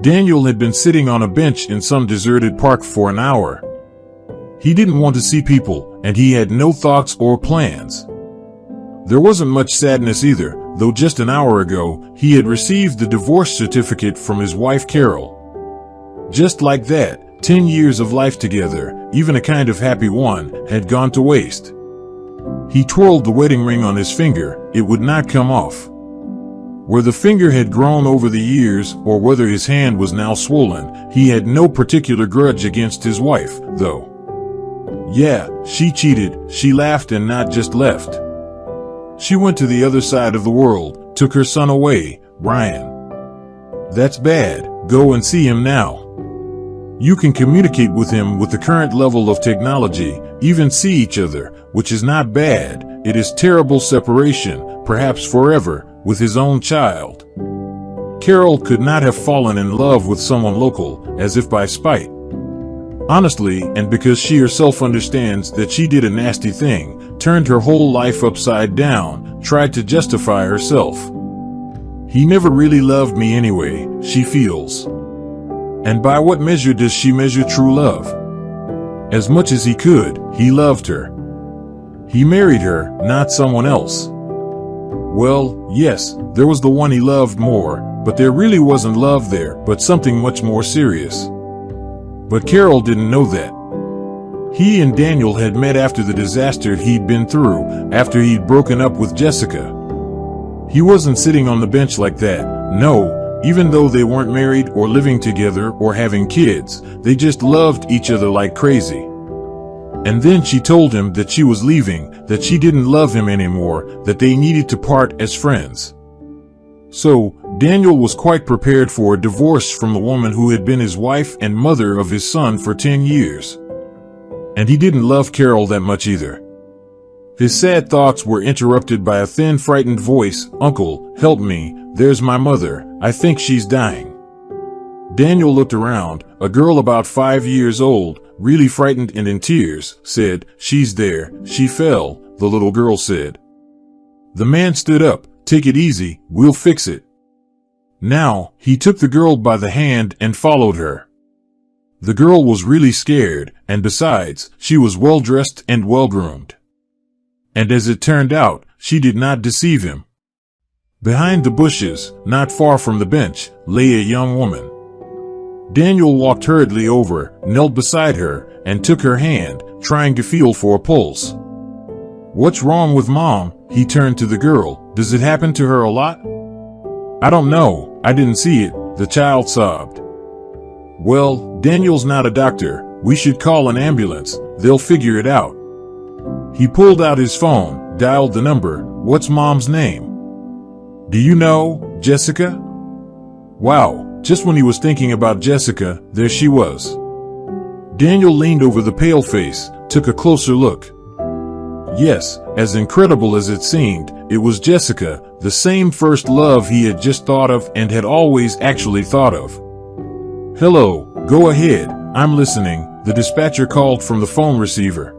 Daniel had been sitting on a bench in some deserted park for an hour. He didn't want to see people, and he had no thoughts or plans. There wasn't much sadness either, though just an hour ago, he had received the divorce certificate from his wife Carol. Just like that, 10 years of life together, even a kind of happy one, had gone to waste. He twirled the wedding ring on his finger. It would not come off. Where the finger had grown over the years, or whether his hand was now swollen, he had no particular grudge against his wife, though. Yeah, she cheated, she laughed and not just left. She went to the other side of the world, took her son away, Ryan. That's bad, go and see him now. You can communicate with him with the current level of technology, even see each other, which is not bad. It is terrible separation, perhaps forever, with his own child. Carol could not have fallen in love with someone local, as if by spite. Honestly, and because she herself understands that she did a nasty thing, turned her whole life upside down, tried to justify herself. He never really loved me anyway, she feels. And by what measure does she measure true love? As much as he could, he loved her. He married her, not someone else. Well, yes, there was the one he loved more, but there really wasn't love there, but something much more serious. But Carol didn't know that. He and Daniel had met after the disaster he'd been through, after he'd broken up with Jessica. He wasn't sitting on the bench like that, no, even though they weren't married or living together or having kids, they just loved each other like crazy. And then she told him that she was leaving, that she didn't love him anymore, that they needed to part as friends. So, Daniel was quite prepared for a divorce from the woman who had been his wife and mother of his son for 10 years. And he didn't love Carol that much either. His sad thoughts were interrupted by a thin, frightened voice. "Uncle, help me, there's my mother, I think she's dying." Daniel looked around. A girl about 5 years old, really frightened and in tears, said, "She's there, she fell," the little girl said. The man stood up. "Take it easy, we'll fix it." Now, he took the girl by the hand and followed her. The girl was really scared, and besides, she was well-dressed and well-groomed. And as it turned out, she did not deceive him. Behind the bushes, not far from the bench, lay a young woman. Daniel walked hurriedly over, knelt beside her, and took her hand, trying to feel for a pulse. "What's wrong with Mom?" He turned to the girl. "Does it happen to her a lot?" "I don't know, I didn't see it," the child sobbed. "Well, Daniel's not a doctor. We should call an ambulance. They'll figure it out." He pulled out his phone, dialed the number. "What's Mom's name?" "Do you know, Jessica?" Wow, just when he was thinking about Jessica, there she was. Daniel leaned over the pale face, took a closer look. Yes, as incredible as it seemed, it was Jessica, the same first love he had just thought of and had always actually thought of. "Hello, go ahead, I'm listening," the dispatcher called from the phone receiver.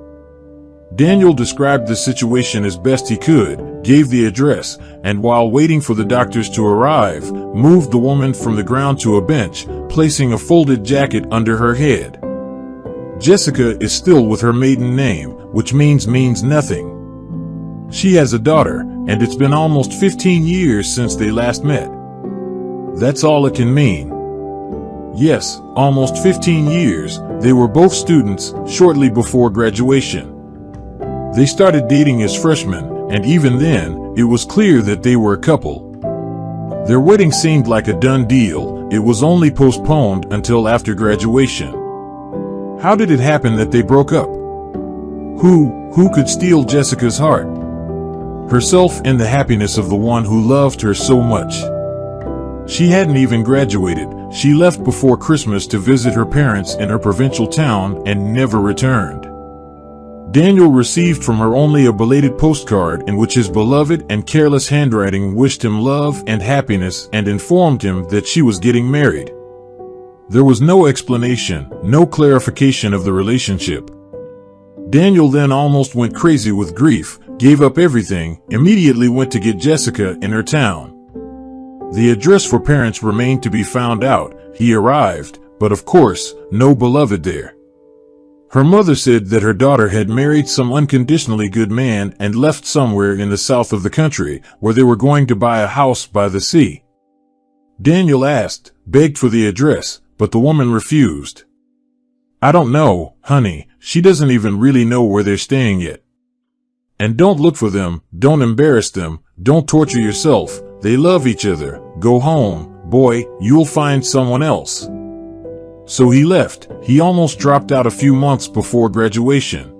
Daniel described the situation as best he could, gave the address, and while waiting for the doctors to arrive, moved the woman from the ground to a bench, placing a folded jacket under her head. Jessica is still with her maiden name, which means nothing. She has a daughter, and it's been almost 15 years since they last met. That's all it can mean. Yes, almost 15 years. They were both students, shortly before graduation. They started dating as freshmen, and even then, it was clear that they were a couple. Their wedding seemed like a done deal. It was only postponed until after graduation. How did it happen that they broke up? Who could steal Jessica's heart? Herself and the happiness of the one who loved her so much. She hadn't even graduated. She left before Christmas to visit her parents in her provincial town and never returned. Daniel received from her only a belated postcard in which his beloved and careless handwriting wished him love and happiness and informed him that she was getting married. There was no explanation, no clarification of the relationship. Daniel then almost went crazy with grief, gave up everything, immediately went to get Jessica in her town. The address for parents remained to be found out. He arrived, but of course, no beloved there. Her mother said that her daughter had married some unconditionally good man and left somewhere in the south of the country, where they were going to buy a house by the sea. Daniel begged for the address, but the woman refused. "I don't know, honey, she doesn't even really know where they're staying yet. And don't look for them, don't embarrass them, don't torture yourself, they love each other, go home, boy, you'll find someone else." So he left. He almost dropped out a few months before graduation.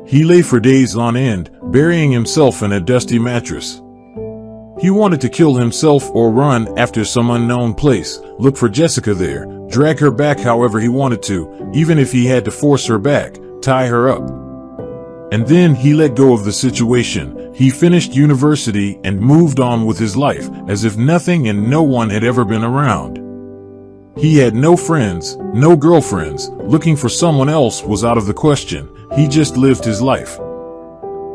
He lay for days on end, burying himself in a dusty mattress. He wanted to kill himself or run after some unknown place, look for Jessica there, drag her back however he wanted to, even if he had to force her back, tie her up. And then he let go of the situation. He finished university and moved on with his life, as if nothing and no one had ever been around. He had no friends, no girlfriends, looking for someone else was out of the question. He just lived his life.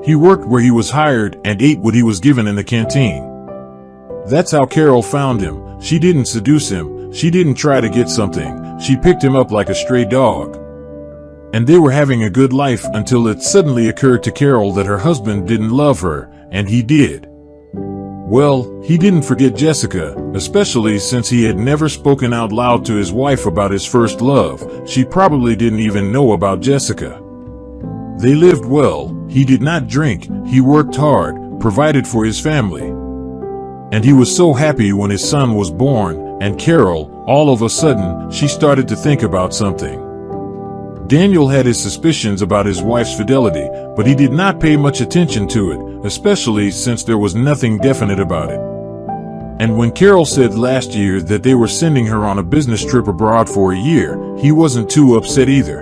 He worked where he was hired and ate what he was given in the canteen. That's how Carol found him. She didn't seduce him. She didn't try to get something. She picked him up like a stray dog. And they were having a good life until it suddenly occurred to Carol that her husband didn't love her, and he did. Well, he didn't forget Jessica, especially since he had never spoken out loud to his wife about his first love. She probably didn't even know about Jessica. They lived well. He did not drink. He worked hard, provided for his family. And he was so happy when his son was born, and Carol, all of a sudden, she started to think about something. Daniel had his suspicions about his wife's fidelity, but he did not pay much attention to it, especially since there was nothing definite about it. And when Carol said last year that they were sending her on a business trip abroad for a year, he wasn't too upset either.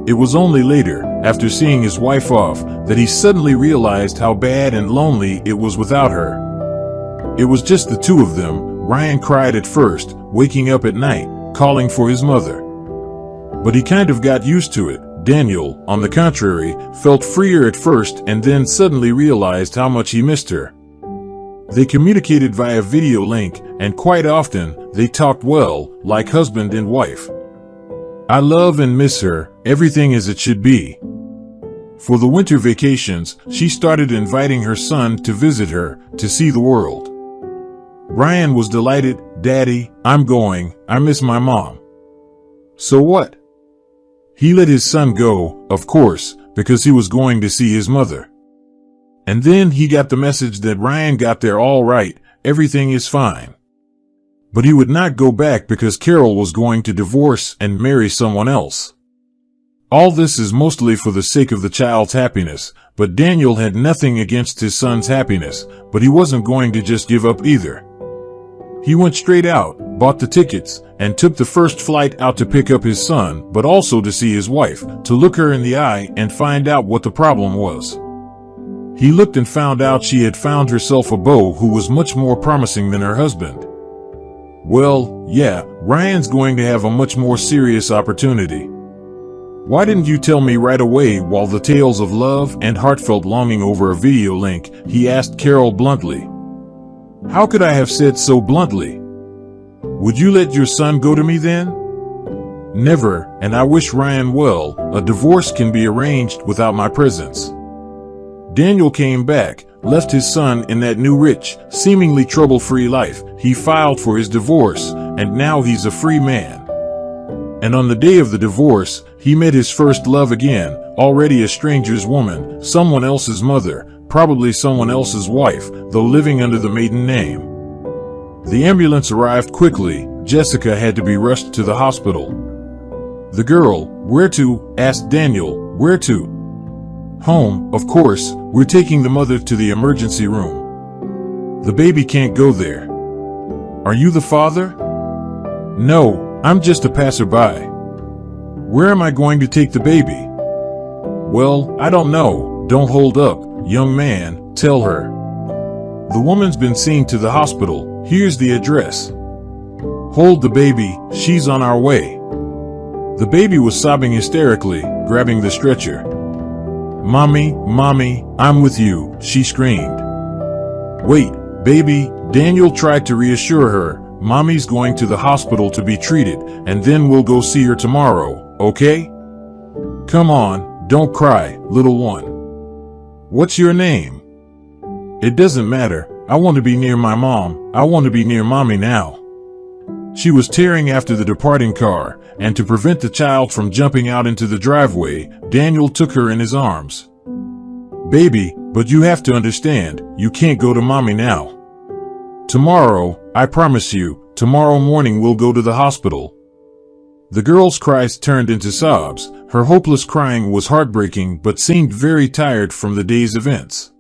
It was only later, after seeing his wife off, that he suddenly realized how bad and lonely it was without her. It was just the two of them. Ryan cried at first, waking up at night, calling for his mother. But he kind of got used to it. Daniel, on the contrary, felt freer at first and then suddenly realized how much he missed her. They communicated via video link, and quite often, they talked well, like husband and wife. "I love and miss her, everything as it should be." For the winter vacations, she started inviting her son to visit her, to see the world. Ryan was delighted. "Daddy, I'm going, I miss my mom." So what? He let his son go, of course, because he was going to see his mother. And then he got the message that Ryan got there all right, everything is fine. But he would not go back because Carol was going to divorce and marry someone else. All this is mostly for the sake of the child's happiness, but Daniel had nothing against his son's happiness, but he wasn't going to just give up either. He went straight out, bought the tickets, and took the first flight out to pick up his son, but also to see his wife, to look her in the eye and find out what the problem was. He looked and found out she had found herself a beau who was much more promising than her husband. Well, yeah, Ryan's going to have a much more serious opportunity. "Why didn't you tell me right away?" While the tales of love and heartfelt longing over a video link, he asked Carol bluntly. "How could I have said so bluntly? Would you let your son go to me then?" "Never, and I wish Ryan well. A divorce can be arranged without my presence." Daniel came back, left his son in that new rich, seemingly trouble-free life. He filed for his divorce, and now he's a free man. And on the day of the divorce, he met his first love again, already a stranger's woman, someone else's mother, probably someone else's wife, though living under the maiden name. The ambulance arrived quickly. Jessica had to be rushed to the hospital. The girl, "Where to?" asked Daniel. "Where to?" "Home, of course. We're taking the mother to the emergency room. The baby can't go there." "Are you the father?" "No, I'm just a passerby." "Where am I going to take the baby?" "Well, I don't know. Don't hold up, young man, tell her. The woman's been seen to the hospital. Here's the address. Hold the baby, she's on our way." The baby was sobbing hysterically, grabbing the stretcher. "Mommy, mommy, I'm with you," she screamed. "Wait, baby, Daniel tried to reassure her, "Mommy's going to the hospital to be treated, and then we'll go see her tomorrow, okay? Come on, don't cry, little one. What's your name?" "It doesn't matter. I want to be near my mom. I want to be near Mommy now." She was tearing after the departing car, and to prevent the child from jumping out into the driveway, Daniel took her in his arms. "Baby, but you have to understand, you can't go to Mommy now. Tomorrow, I promise you, tomorrow morning we'll go to the hospital." The girl's cries turned into sobs. Her hopeless crying was heartbreaking but seemed very tired from the day's events.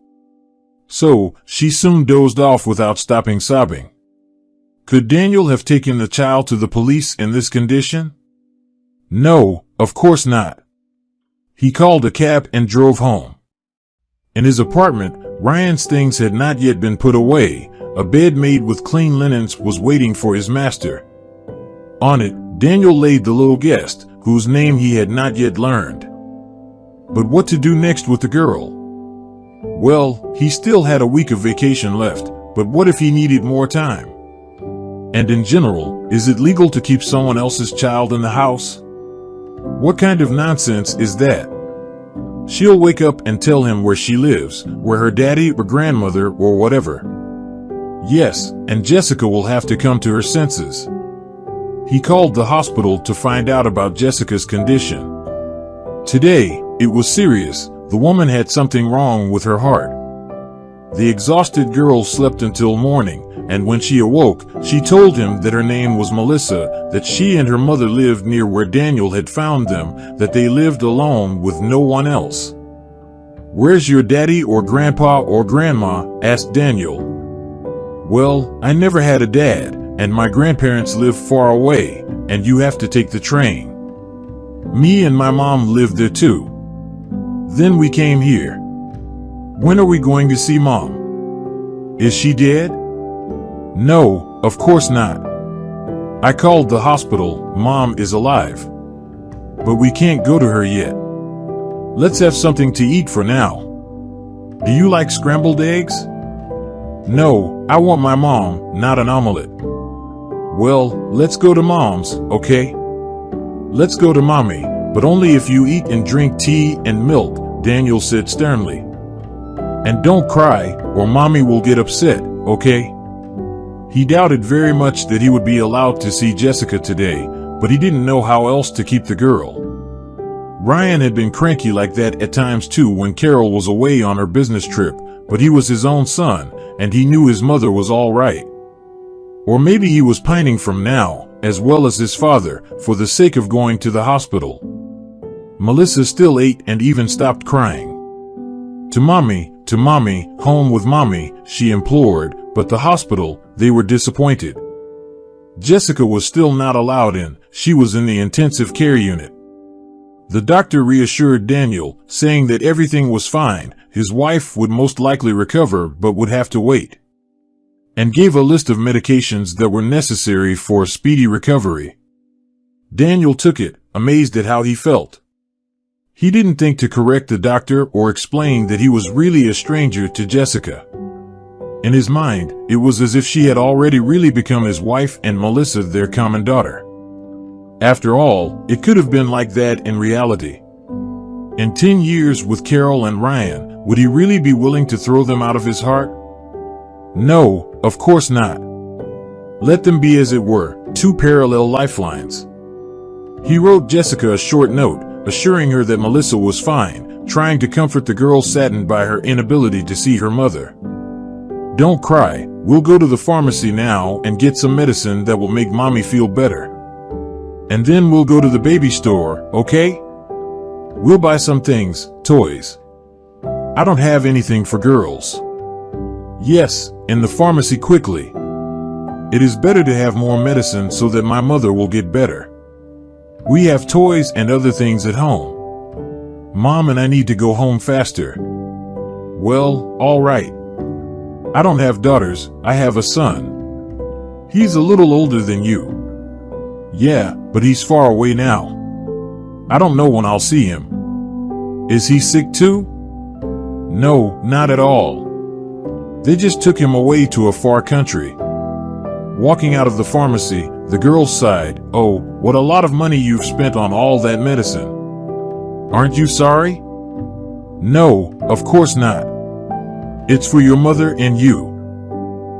So, she soon dozed off without stopping sobbing. Could Daniel have taken the child to the police in this condition? No, of course not. He called a cab and drove home. In his apartment, Ryan's things had not yet been put away. A bed made with clean linens was waiting for his master. On it, Daniel laid the little guest, whose name he had not yet learned. But what to do next with the girl? Well, he still had a week of vacation left, but what if he needed more time? And in general, is it legal to keep someone else's child in the house? What kind of nonsense is that? She'll wake up and tell him where she lives, where her daddy or grandmother or whatever. Yes, and Jessica will have to come to her senses. He called the hospital to find out about Jessica's condition. Today, it was serious. The woman had something wrong with her heart. The exhausted girl slept until morning, and when she awoke, she told him that her name was Melissa, that she and her mother lived near where Daniel had found them, that they lived alone with no one else. "Where's your daddy or grandpa or grandma?" asked Daniel. "Well, I never had a dad, and my grandparents live far away, and you have to take the train. Me and my mom lived there too. Then we came here. When are we going to see Mom? Is she dead?" "No, of course not. I called the hospital. Mom is alive. But we can't go to her yet. Let's have something to eat for now. Do you like scrambled eggs?" "No, I want my mom, not an omelet." "Well, let's go to Mom's, okay? Let's go to Mommy, but only if you eat and drink tea and milk," Daniel said sternly. "And don't cry, or Mommy will get upset, okay?" He doubted very much that he would be allowed to see Jessica today, but he didn't know how else to keep the girl. Ryan had been cranky like that at times too when Carol was away on her business trip, but he was his own son, and he knew his mother was all right. Or maybe he was pining from now, as well as his father, for the sake of going to the hospital. Melissa still ate and even stopped crying. To Mommy, home with Mommy," she implored, but the hospital, they were disappointed. Jessica was still not allowed in. She was in the intensive care unit. The doctor reassured Daniel, saying that everything was fine. His wife would most likely recover but would have to wait, and gave a list of medications that were necessary for a speedy recovery. Daniel took it, amazed at how he felt. He didn't think to correct the doctor or explain that he was really a stranger to Jessica. In his mind, it was as if she had already really become his wife and Melissa their common daughter. After all, it could have been like that in reality. In 10 years with Carol and Ryan, would he really be willing to throw them out of his heart? No, of course not. Let them be, as it were, two parallel lifelines. He wrote Jessica a short note, assuring her that Melissa was fine, trying to comfort the girl saddened by her inability to see her mother. "Don't cry, we'll go to the pharmacy now and get some medicine that will make Mommy feel better. And then we'll go to the baby store, okay? We'll buy some things, toys. I don't have anything for girls." "Yes, in the pharmacy quickly. It is better to have more medicine so that my mother will get better. We have toys and other things at home. Mom and I need to go home faster." "Well, all right. I don't have daughters, I have a son. He's a little older than you." "Yeah, but he's far away now. I don't know when I'll see him." "Is he sick too?" "No, not at all. They just took him away to a far country. Walking out of the pharmacy, the girl sighed. Oh, what a lot of money you've spent on all that medicine. Aren't you sorry? No, of course not. It's for your mother and you.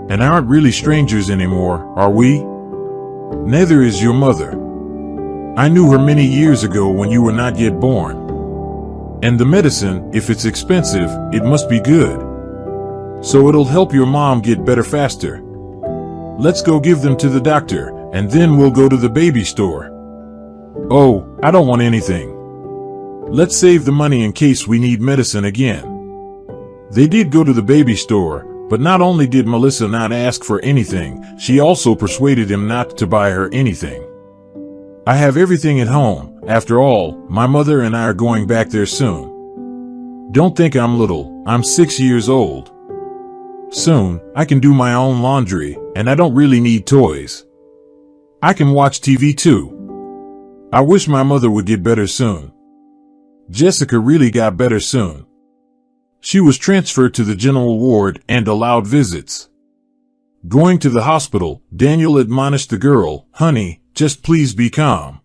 And aren't really strangers anymore, are we? Neither is your mother. I knew her many years ago when you were not yet born. And the medicine, if it's expensive, it must be good. So it'll help your mom get better faster. Let's go give them to the doctor, and then we'll go to the baby store. Oh, I don't want anything. Let's save the money in case we need medicine again. They did go to the baby store, but not only did Melissa not ask for anything, she also persuaded him not to buy her anything. I have everything at home. After all, my mother and I are going back there soon. Don't think I'm little. I'm 6 years old. Soon, I can do my own laundry, and I don't really need toys. I can watch TV too. I wish my mother would get better soon. Jessica really got better soon. She was transferred to the general ward and allowed visits. Going to the hospital, Daniel admonished the girl, "Honey, just please be calm.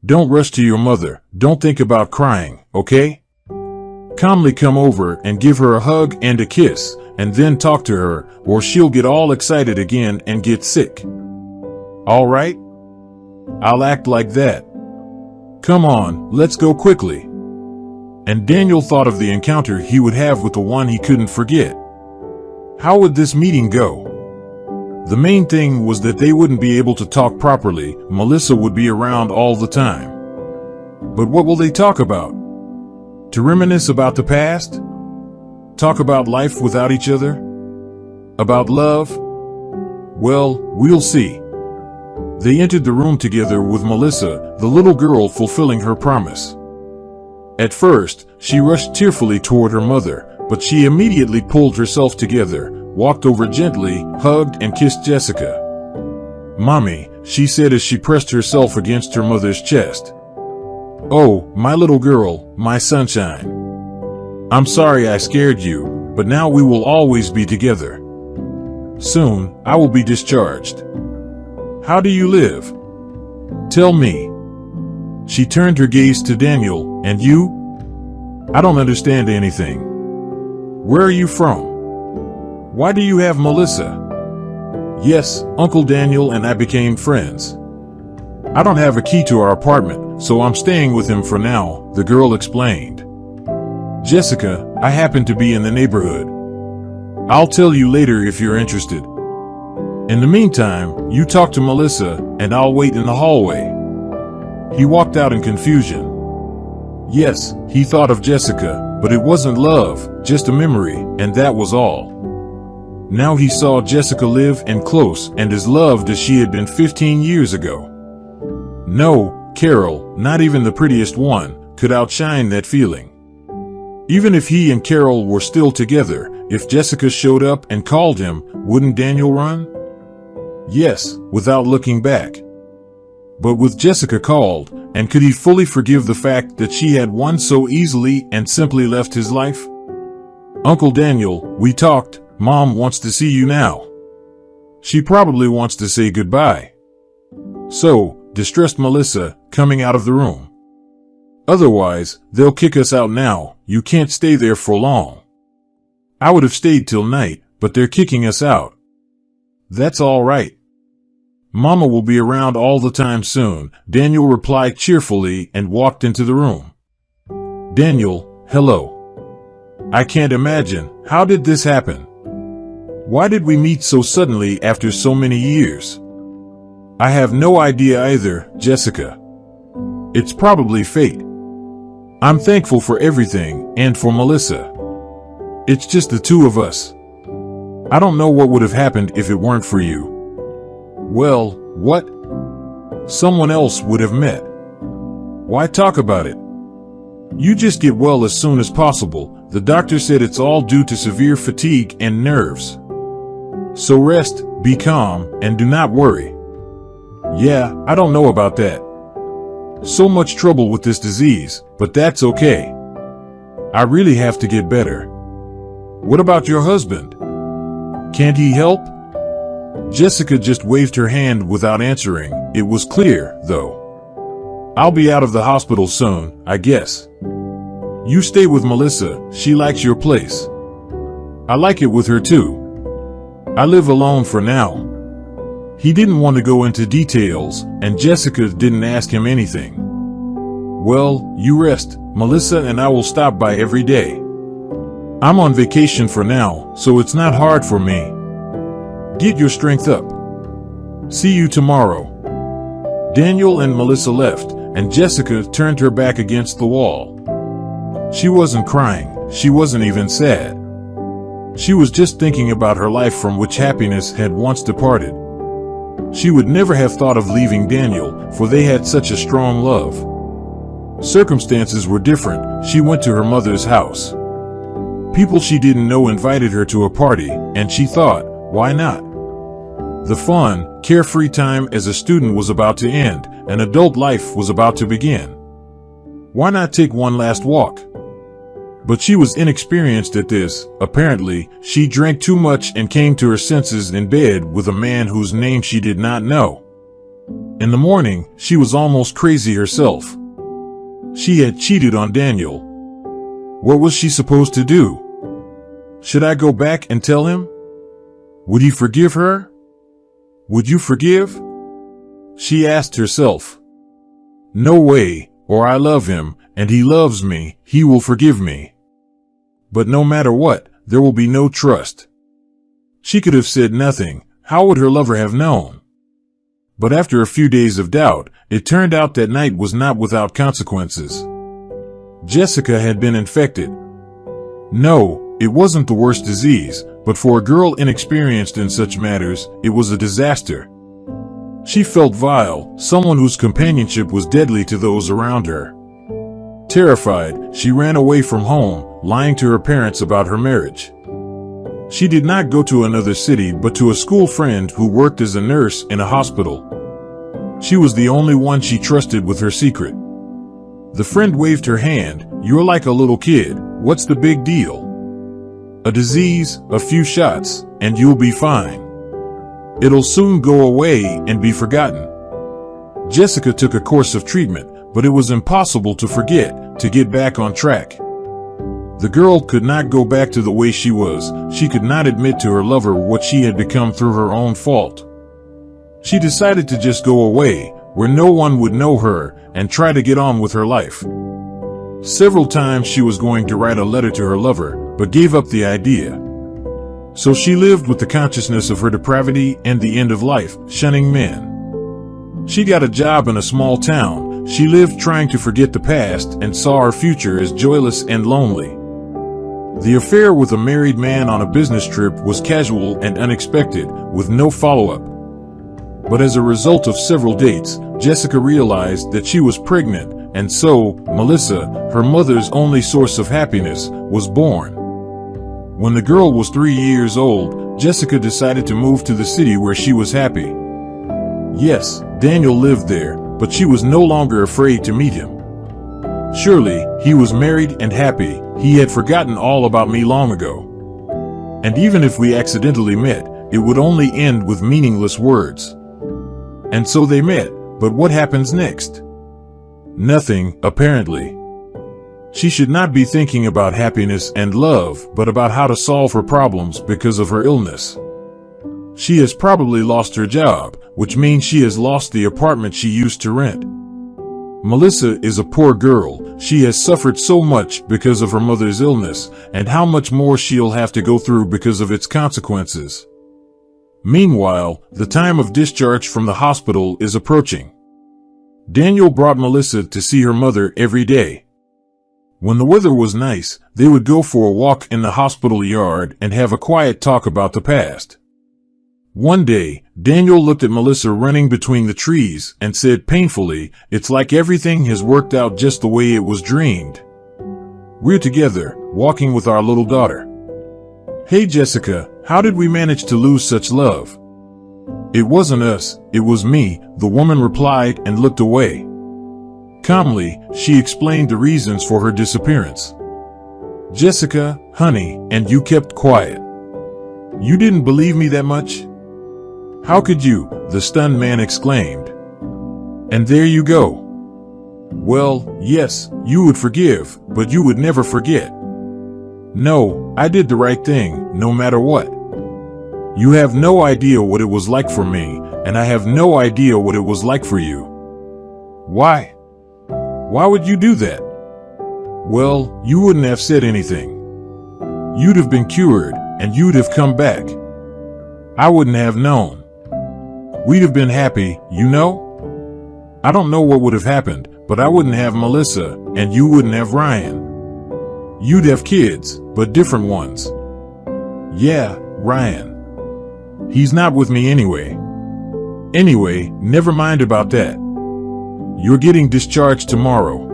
Don't rush to your mother. Don't think about crying, okay? Calmly come over and give her a hug and a kiss, and then talk to her, or she'll get all excited again and get sick. All right? I'll act like that. Come on, let's go quickly." And Daniel thought of the encounter he would have with the one he couldn't forget. How would this meeting go? The main thing was that they wouldn't be able to talk properly. Melissa would be around all the time. But what will they talk about? To reminisce about the past? Talk about life without each other? About love? Well, we'll see. They entered the room together with Melissa, the little girl fulfilling her promise. At first, she rushed tearfully toward her mother, but she immediately pulled herself together, walked over gently, hugged and kissed Jessica. "Mommy," she said as she pressed herself against her mother's chest. "Oh, my little girl, my sunshine. I'm sorry I scared you, but now we will always be together. Soon, I will be discharged. How do you live? Tell me." She turned her gaze to Daniel. "And you? I don't understand anything. Where are you from? Why do you have Melissa?" "Yes, Uncle Daniel and I became friends. I don't have a key to our apartment, so I'm staying with him for now," the girl explained. "Jessica, I happen to be in the neighborhood. I'll tell you later if you're interested. In the meantime, you talk to Melissa, and I'll wait in the hallway." He walked out in confusion. Yes, he thought of Jessica, but it wasn't love, just a memory, and that was all. Now he saw Jessica live and close and as loved as she had been 15 years ago. No, Carol, not even the prettiest one, could outshine that feeling. Even if he and Carol were still together, if Jessica showed up and called him, wouldn't Daniel run? Yes, without looking back. But with Jessica called, and could he fully forgive the fact that she had won so easily and simply left his life? "Uncle Daniel, we talked. Mom wants to see you now. She probably wants to say goodbye." So, distressed Melissa, coming out of the room. "Otherwise, they'll kick us out now. You can't stay there for long." "I would have stayed till night, but they're kicking us out." "That's all right. Mama will be around all the time soon," Daniel replied cheerfully and walked into the room. "Daniel, hello. I can't imagine. How did this happen? Why did we meet so suddenly after so many years?" "I have no idea either, Jessica. It's probably fate. I'm thankful for everything, and for Melissa. It's just the two of us. I don't know what would have happened if it weren't for you." "Well, what? Someone else would have met. Why talk about it? You just get well as soon as possible. The doctor said it's all due to severe fatigue and nerves. So rest, be calm, and do not worry." "Yeah, I don't know about that. So much trouble with this disease, but that's okay. I really have to get better." "What about your husband? Can't he help? Jessica just waved her hand without answering. It was clear, though. I'll be out of the hospital soon, I guess. You stay with Melissa, she likes your place. I like it with her too. I live alone for now. He didn't want to go into details, and Jessica didn't ask him anything. Well, you rest, Melissa, and I will stop by every day. I'm on vacation for now, so it's not hard for me. Get your strength up. See you tomorrow. Daniel and Melissa left, and Jessica turned her back against the wall. She wasn't crying, she wasn't even sad. She was just thinking about her life from which happiness had once departed. She would never have thought of leaving Daniel, for they had such a strong love. Circumstances were different. She went to her mother's house. People she didn't know invited her to a party, and she thought, why not? The fun, carefree time as a student was about to end, and adult life was about to begin. Why not take one last walk? But she was inexperienced at this. Apparently, she drank too much and came to her senses in bed with a man whose name she did not know. In the morning, she was almost crazy herself. She had cheated on Daniel. What was she supposed to do? Should I go back and tell him? Would he forgive her? Would you forgive? She asked herself. No way, or I love him, and he loves me, he will forgive me. But no matter what, there will be no trust. She could have said nothing. How would her lover have known? But after a few days of doubt, it turned out that night was not without consequences. Jessica had been infected. No, it wasn't the worst disease, but for a girl inexperienced in such matters, it was a disaster. She felt vile, someone whose companionship was deadly to those around her. Terrified, she ran away from home, lying to her parents about her marriage. She did not go to another city but to a school friend who worked as a nurse in a hospital. She was the only one she trusted with her secret. The friend waved her hand. You're like a little kid, what's the big deal? A disease, a few shots, and you'll be fine. It'll soon go away and be forgotten. Jessica took a course of treatment, but it was impossible to forget, to get back on track. The girl could not go back to the way she was. She could not admit to her lover what she had become through her own fault. She decided to just go away, where no one would know her, and try to get on with her life. Several times she was going to write a letter to her lover, but gave up the idea. So she lived with the consciousness of her depravity and the end of life, shunning men. She got a job in a small town. She lived trying to forget the past and saw her future as joyless and lonely. The affair with a married man on a business trip was casual and unexpected, with no follow-up. But as a result of several dates, Jessica realized that she was pregnant, and so, Melissa, her mother's only source of happiness, was born. When the girl was 3 years old, Jessica decided to move to the city where she was happy. Yes, Daniel lived there, but she was no longer afraid to meet him. Surely, he was married and happy. He had forgotten all about me long ago. And even if we accidentally met, it would only end with meaningless words. And so they met, but what happens next? Nothing, apparently. She should not be thinking about happiness and love, but about how to solve her problems because of her illness. She has probably lost her job, which means she has lost the apartment she used to rent. Melissa is a poor girl. She has suffered so much because of her mother's illness, and how much more she'll have to go through because of its consequences. Meanwhile, the time of discharge from the hospital is approaching. Daniel brought Melissa to see her mother every day. When the weather was nice, they would go for a walk in the hospital yard and have a quiet talk about the past. One day, Daniel looked at Melissa running between the trees and said painfully, "It's like everything has worked out just the way it was dreamed. We're together, walking with our little daughter. Hey Jessica, how did we manage to lose such love?" "It wasn't us, it was me," the woman replied and looked away. Calmly, she explained the reasons for her disappearance. "Jessica, honey, and you kept quiet. You didn't believe me that much? How could you? The stunned man exclaimed. And there you go. Well, yes, you would forgive, but you would never forget. No, I did the right thing, no matter what. You have no idea what it was like for me, and I have no idea what it was like for you. Why? Why would you do that? Well, you wouldn't have said anything. You'd have been cured, and you'd have come back. I wouldn't have known. We'd have been happy, you know? I don't know what would have happened, but I wouldn't have Melissa, and you wouldn't have Ryan. You'd have kids, but different ones. Yeah, Ryan. He's not with me anyway. Anyway, never mind about that. You're getting discharged tomorrow.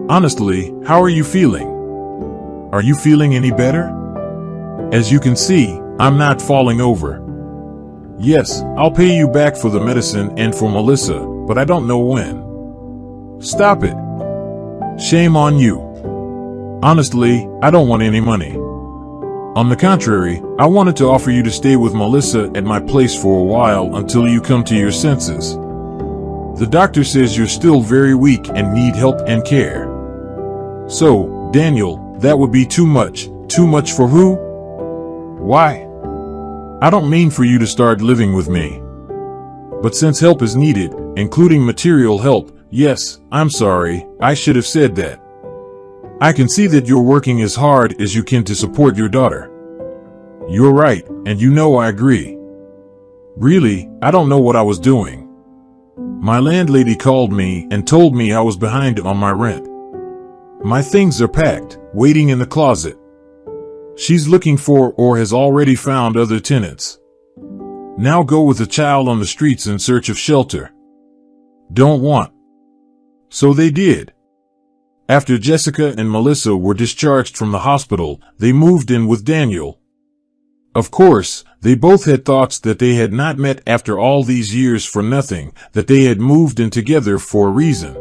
Honestly, how are you feeling? Are you feeling any better? As you can see, I'm not falling over. Yes, I'll pay you back for the medicine and for Melissa, but I don't know when. Stop it. Shame on you. Honestly, I don't want any money. On the contrary, I wanted to offer you to stay with Melissa at my place for a while until you come to your senses. The doctor says you're still very weak and need help and care. So, Daniel, that would be too much. Too much for who? Why? I don't mean for you to start living with me. But since help is needed, including material help, yes, I'm sorry, I should have said that. I can see that you're working as hard as you can to support your daughter. You're right, and you know I agree. Really, I don't know what I was doing. My landlady called me and told me I was behind on my rent. My things are packed, waiting in the closet. She's looking for or has already found other tenants. Now go with a child on the streets in search of shelter. Don't want. So they did. After Jessica and Melissa were discharged from the hospital, they moved in with Daniel. Of course, they both had thoughts that they had not met after all these years for nothing, that they had moved in together for a reason.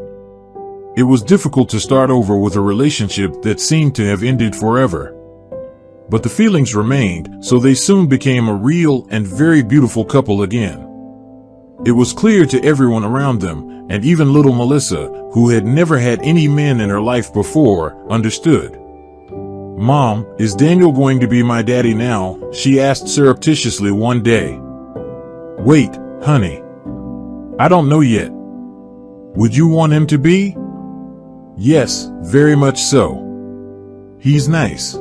It was difficult to start over with a relationship that seemed to have ended forever. But the feelings remained, so they soon became a real and very beautiful couple again. It was clear to everyone around them, and even little Melissa, who had never had any men in her life before, understood. Mom, is Daniel going to be my daddy now? She asked surreptitiously one day. Wait, honey. I don't know yet. Would you want him to be? Yes, very much so. He's nice.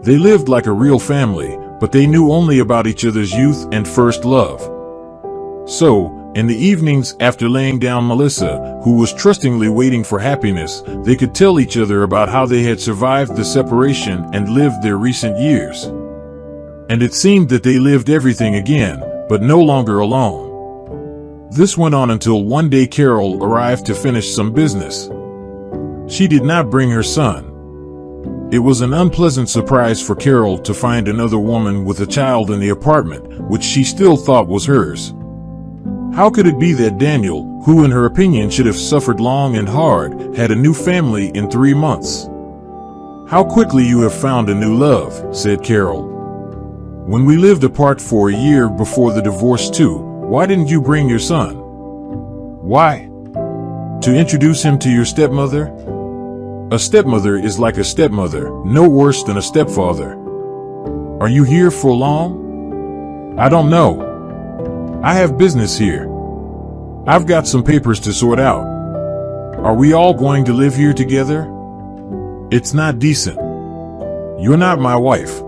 They lived like a real family, but they knew only about each other's youth and first love. So, in the evenings after laying down Melissa, who was trustingly waiting for happiness, they could tell each other about how they had survived the separation and lived their recent years. And it seemed that they lived everything again, but no longer alone. This went on until one day Carol arrived to finish some business. She did not bring her son. It was an unpleasant surprise for Carol to find another woman with a child in the apartment, which she still thought was hers. How could it be that Daniel, who in her opinion should have suffered long and hard, had a new family in 3 months? How quickly you have found a new love, said Carol. When we lived apart for a year before the divorce too, why didn't you bring your son? Why? To introduce him to your stepmother? A stepmother is like a stepmother, no worse than a stepfather. Are you here for long? I don't know. I have business here. I've got some papers to sort out. Are we all going to live here together? It's not decent. You're not my wife.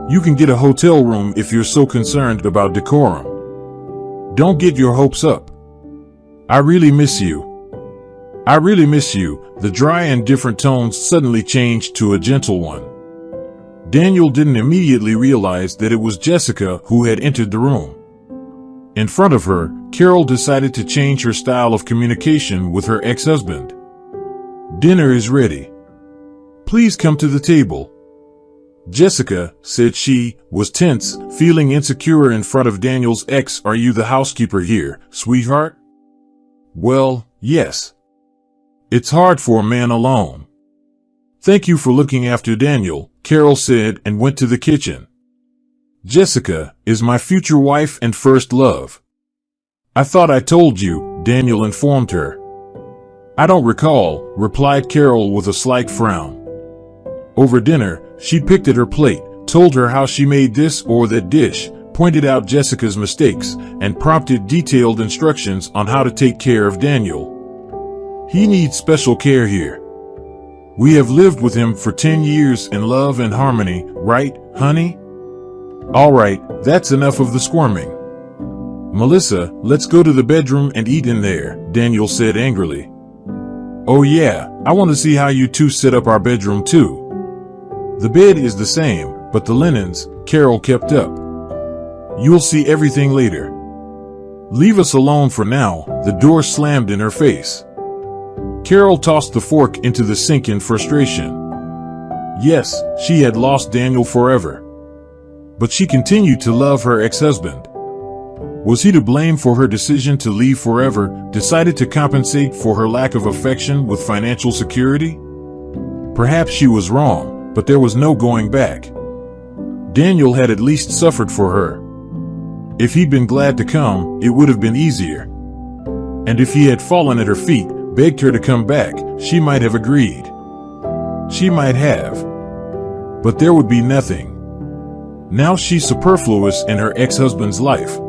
You can get a hotel room if you're so concerned about decorum. Don't get your hopes up. I really miss you. I really miss you. The dry and different tones suddenly changed to a gentle one. Daniel didn't immediately realize that it was Jessica who had entered the room. In front of her, Carol decided to change her style of communication with her ex-husband. Dinner is ready. Please come to the table. Jessica, said she, was tense, feeling insecure in front of Daniel's ex. Are you the housekeeper here, sweetheart? Well, yes. It's hard for a man alone. Thank you for looking after Daniel, Carol said and went to the kitchen. Jessica is my future wife and first love. I thought I told you, Daniel informed her. I don't recall, replied Carol with a slight frown. Over dinner, she picked at her plate, told her how she made this or that dish, pointed out Jessica's mistakes, and prompted detailed instructions on how to take care of Daniel. He needs special care here. We have lived with him for 10 years in love and harmony, right, honey? All right, that's enough of the squirming. Melissa, let's go to the bedroom and eat in there, Daniel said angrily. Oh yeah, I want to see how you two set up our bedroom too. The bed is the same, but the linens, Carol kept up. You'll see everything later. Leave us alone for now, the door slammed in her face. Carol tossed the fork into the sink in frustration. Yes, she had lost Daniel forever. But she continued to love her ex-husband. Was he to blame for her decision to leave forever, decided to compensate for her lack of affection with financial security? Perhaps she was wrong, but there was no going back. Daniel had at least suffered for her. If he'd been glad to come, it would have been easier. And if he had fallen at her feet, begged her to come back, she might have agreed. She might have. But there would be nothing. Now she's superfluous in her ex-husband's life.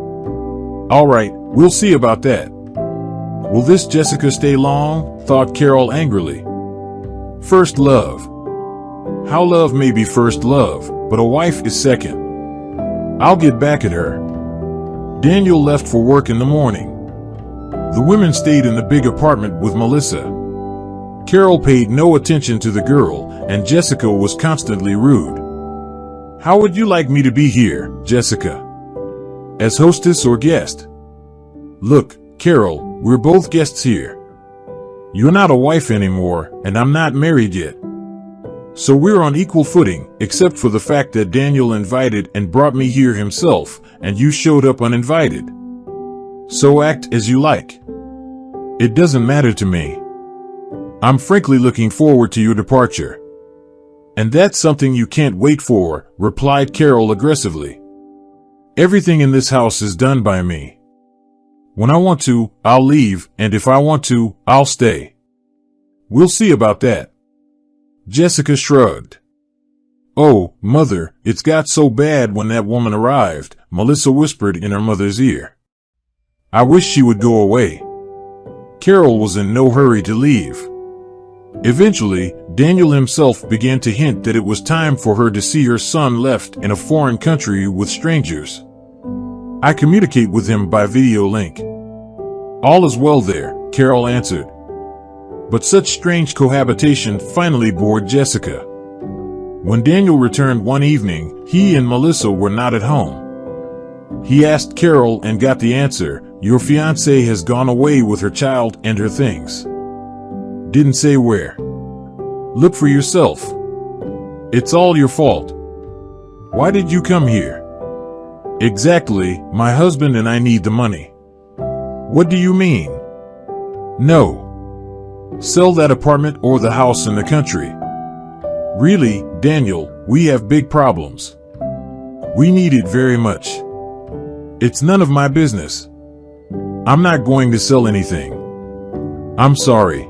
All right, we'll see about that. Will this Jessica stay long? Thought Carol angrily. First love. How love may be first love, but a wife is second. I'll get back at her. Daniel left for work in the morning. The women stayed in the big apartment with Melissa. Carol paid no attention to the girl, and Jessica was constantly rude. How would you like me to be here, Jessica? As hostess or guest? Look, Carol, we're both guests here. You're not a wife anymore, and I'm not married yet. So we're on equal footing, except for the fact that Daniel invited and brought me here himself, and you showed up uninvited. So act as you like. It doesn't matter to me. I'm frankly looking forward to your departure. And that's something you can't wait for, replied Carol aggressively. Everything in this house is done by me. When I want to, I'll leave, and if I want to, I'll stay. We'll see about that. Jessica shrugged. Oh, Mother, it's got so bad when that woman arrived, Melissa whispered in her mother's ear. I wish she would go away. Carol was in no hurry to leave. Eventually, Daniel himself began to hint that it was time for her to see her son left in a foreign country with strangers. I communicate with him by video link. All is well there, Carol answered. But such strange cohabitation finally bored Jessica. When Daniel returned one evening, he and Melissa were not at home. He asked Carol and got the answer, your fiancée has gone away with her child and her things. Didn't say where. Look for yourself. It's all your fault. Why did you come here? Exactly, my husband and I need the money. What do you mean? No. Sell that apartment or the house in the country. Really, Daniel, we have big problems. We need it very much. It's none of my business. I'm not going to sell anything. I'm sorry.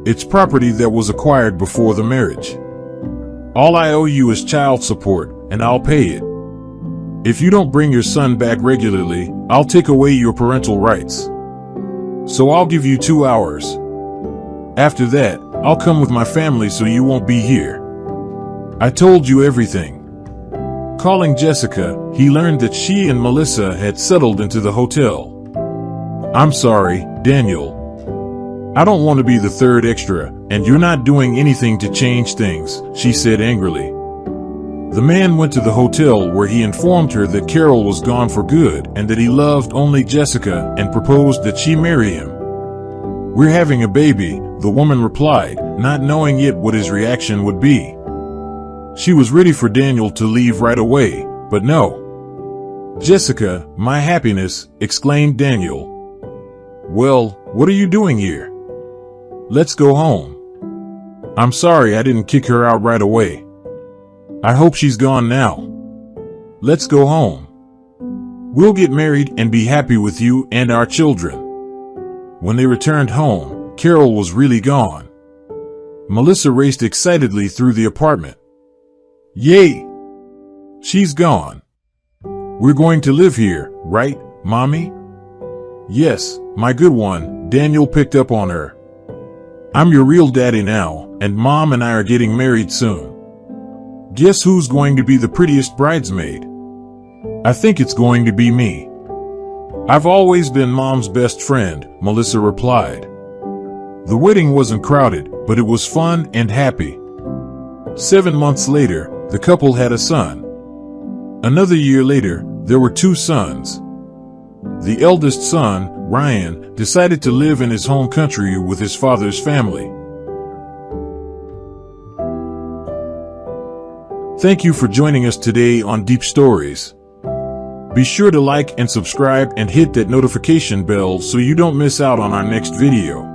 It's property that was acquired before the marriage. All I owe you is child support, and I'll pay it. If you don't bring your son back regularly, I'll take away your parental rights. So I'll give you 2 hours. After that, I'll come with my family so you won't be here. I told you everything. Calling Jessica, he learned that she and Melissa had settled into the hotel. I'm sorry, Daniel. I don't want to be the third extra, and you're not doing anything to change things, she said angrily. The man went to the hotel where he informed her that Carol was gone for good and that he loved only Jessica and proposed that she marry him. We're having a baby, the woman replied, not knowing yet what his reaction would be. She was ready for Daniel to leave right away, but no. Jessica, my happiness, exclaimed Daniel. Well, what are you doing here? Let's go home. I'm sorry I didn't kick her out right away. I hope she's gone now. Let's go home. We'll get married and be happy with you and our children." When they returned home, Carol was really gone. Melissa raced excitedly through the apartment. "Yay! She's gone. We're going to live here, right, Mommy?" "Yes, my good one," Daniel picked up on her. "I'm your real daddy now, and Mom and I are getting married soon. Guess who's going to be the prettiest bridesmaid?" "I think it's going to be me." "I've always been Mom's best friend," Melissa replied. The wedding wasn't crowded, but it was fun and happy. 7 months later, the couple had a son. Another year later, there were 2 sons. The eldest son, Ryan, decided to live in his home country with his father's family. Thank you for joining us today on Deep Stories. Be sure to like and subscribe and hit that notification bell so you don't miss out on our next video.